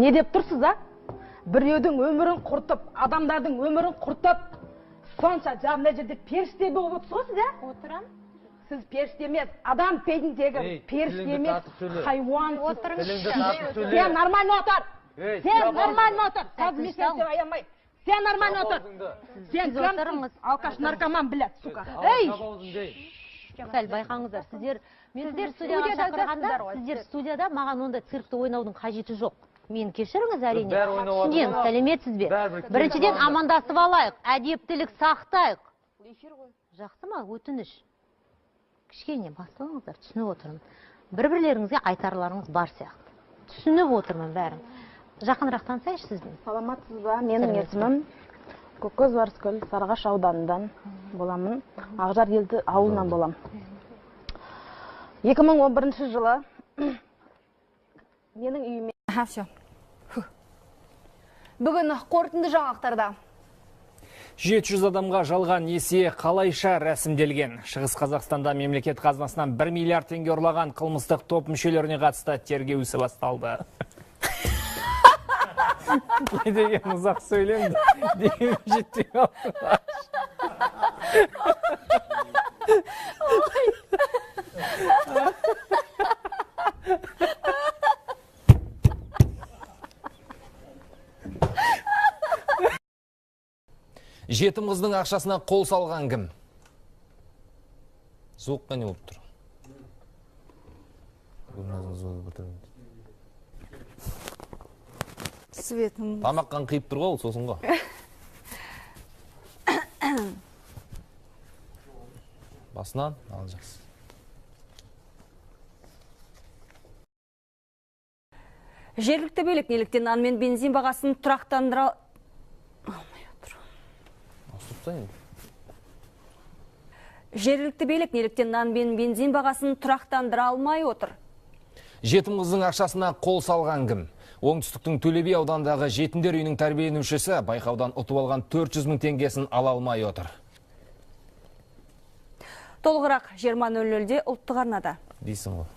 не деп тұрсыз, а? Біреудің өмірін құртып, адамдардың өмірін құртып, сонша мына жерде періште болып отырсыз ғой сіз, а? Отырам. Сіз періште емес, адам пейдіндегі періште емес, хайуансыз. Сен нормально отыр. Сен нормально отыр. Қазір мен сен деп аямай. Сен нормально отыр. Сен кімсің? Алкаш наркоман, блядь, сука. Ей! Сәл байқаңыздар, сіздер студияға шақырғанда, сіздер студияда маған онда циркті ойнаудың қажеті жоқ. Мен кешіріңіз әрине. Түсінем, сәлеметсіз бе? Біріншіден амандасып алайық, әдептілік сақтайық. Жақсы ма? Өтініш. Кішкене бастаңыздар, түсініп отырмын. Бір-бірлеріңізге айтарларыңыз бар сияқты. Түсініп отырмын бәрін. Жақынырақ танысайыншы сізбен. Саламатсыз ба? Менің есімім Көккөз Барыскөл, Сарыағаш ауданынан боламын. Ақжар елді ауылынан болам. 2011 жылы менің үйіме... Все. Бүгін қорытынды жаңалықтарда. 700 адамға жалған несие қалайша рәсімделген. Шығыс Қазақстанда мемлекет қазынасынан 1 миллиард теңге ұрлаған қылмыстық топ мүшелеріне қатысты тергеу ісі басталды. Не деген ұзақ сөйлемді, деген жетпей қалды. Жетім қыздың ақшасына қол салған кім? Звукқа не болып тұр? Светім. Тамаққан қиып тұр ғой, сосын ғой. Басынан ал жақсы. Жергілікті билік неліктен нан мен бензин бағасын тұрақтандыра... Жергілікті билік неліктен нан мен бензин бағасын тұрақтандыра алмай отыр. Жетім қыздың ақшасына қол салған кім? Оңтүстіктің Төле би аудандағы жетімдер үйінің тәрбиеленушісі байқаудан ұтып алған 400 мың теңгесін ала алмай отыр. Толығырақ 20:00-де ұлттық арнада. Дейсің ғой.